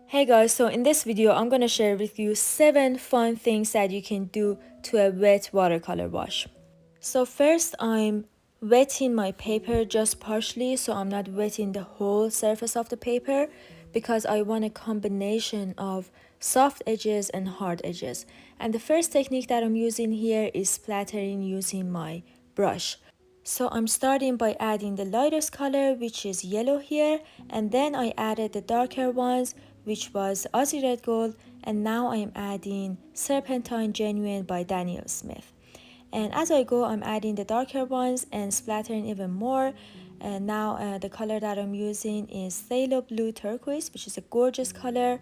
Hey guys, so in this video I'm gonna share with you 7 fun things that you can do to a wet watercolor wash. So first I'm wetting my paper just partially, so I'm not wetting the whole surface of the paper because I want a combination of soft edges and hard edges. And the first technique that I'm using here is splattering using my brush. So I'm starting by adding the lightest color, which is yellow here, and then I added the darker ones, which was Aussie Red Gold, and now I am adding Serpentine Genuine by Daniel Smith. And as I go, I'm adding the darker ones and splattering even more. And now the color that I'm using is Phthalo Blue Turquoise, which is a gorgeous color.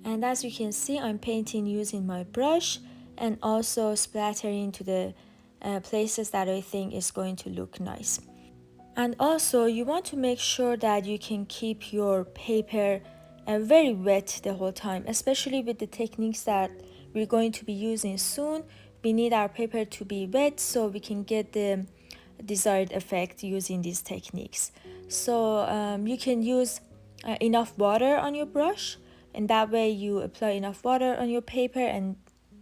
And as you can see, I'm painting using my brush and also splattering to the places that I think is going to look nice. And also you want to make sure that you can keep your paper very wet the whole time, especially with the techniques that we're going to be using soon. We need our paper to be wet so we can get the desired effect using these techniques. So you can use enough water on your brush, and that way you apply enough water on your paper and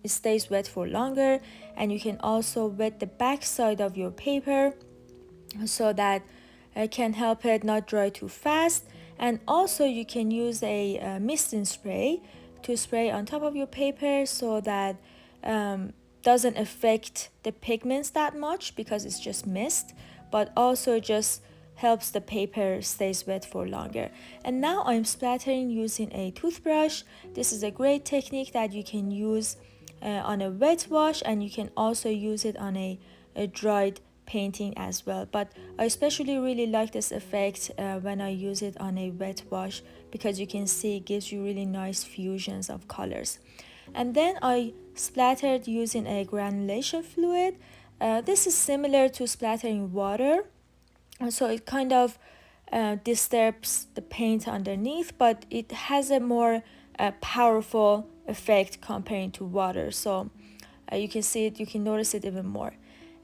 it stays wet for longer. And you can also wet the back side of your paper so that it can help it not dry too fast. And also you can use a misting spray to spray on top of your paper so that doesn't affect the pigments that much because it's just mist, but also just helps the paper stays wet for longer. And now I'm splattering using a toothbrush. This is a great technique that you can use on a wet wash, and you can also use it on a dried painting as well, but I especially really like this effect when I use it on a wet wash because you can see it gives you really nice fusions of colors. And then I splattered using a granulation fluid. This is similar to splattering water, so it kind of disturbs the paint underneath, but it has a more powerful effect comparing to water. So you can see it, you can notice it even more.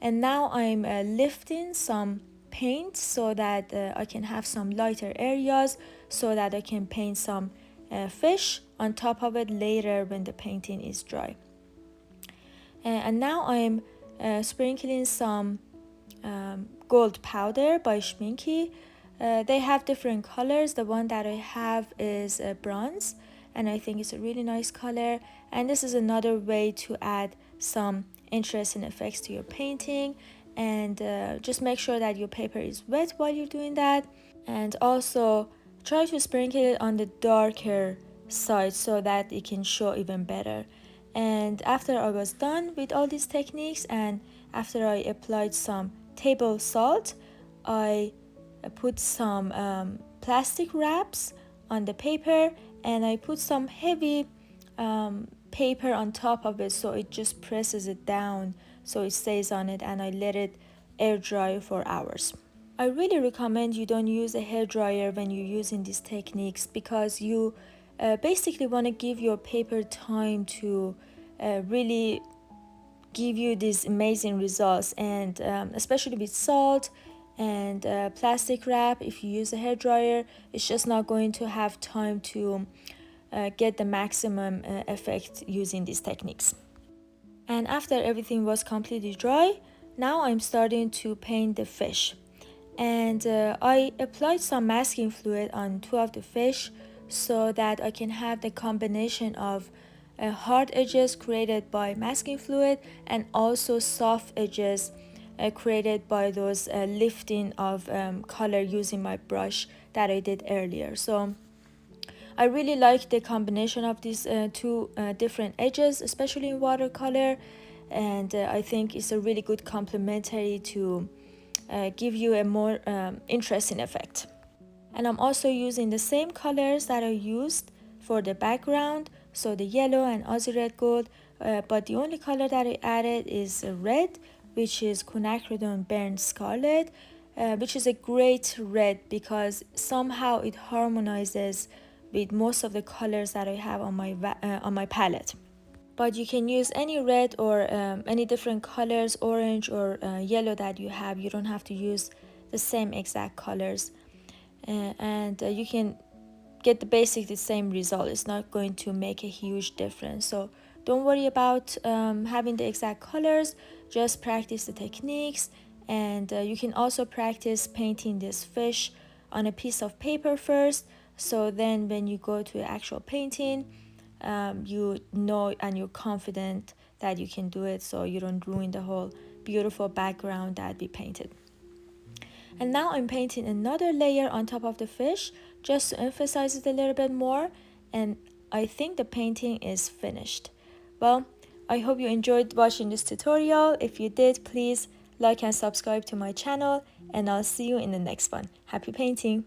And now I'm lifting some paint so that I can have some lighter areas so that I can paint some fish on top of it later when the painting is dry. And now I'm sprinkling some gold powder by Schminky. They have different colors. The one that I have is bronze, and I think it's a really nice color. And this is another way to add some interesting effects to your painting. And just make sure that your paper is wet while you're doing that. And also try to sprinkle it on the darker side so that it can show even better. And after I was done with all these techniques, and after I applied some table salt, I put some plastic wraps on the paper, and I put some heavy paper on top of it so it just presses it down so it stays on it, and I let it air dry for hours. I really recommend you don't use a hair dryer when you're using these techniques because you basically want to give your paper time to really give you these amazing results. And especially with salt and plastic wrap, if you use a hair dryer, it's just not going to have time to get the maximum effect using these techniques. And after everything was completely dry, now I'm starting to paint the fish. And I applied some masking fluid on two of the fish so that I can have the combination of hard edges created by masking fluid and also soft edges created by those lifting of color using my brush that I did earlier. So I really like the combination of these two different edges, especially in watercolor, and I think it's a really good complementary to give you a more interesting effect. And I'm also using the same colors that I used for the background, so the yellow and Aussie Red Gold, but the only color that I added is red, which is quinacridone burnt scarlet, which is a great red because somehow it harmonizes with most of the colors that I have on my palette. But you can use any red or any different colors, orange or yellow that you have. You don't have to use the same exact colors. And you can get the same result. It's not going to make a huge difference. So don't worry about having the exact colors. Just practice the techniques, and you can also practice painting this fish on a piece of paper first, so then when you go to actual painting, you know and you're confident that you can do it, so you don't ruin the whole beautiful background that we painted. And now I'm painting another layer on top of the fish just to emphasize it a little bit more, and I think the painting is finished. Well, I hope you enjoyed watching this tutorial. If you did, please like and subscribe to my channel, and I'll see you in the next one. Happy painting!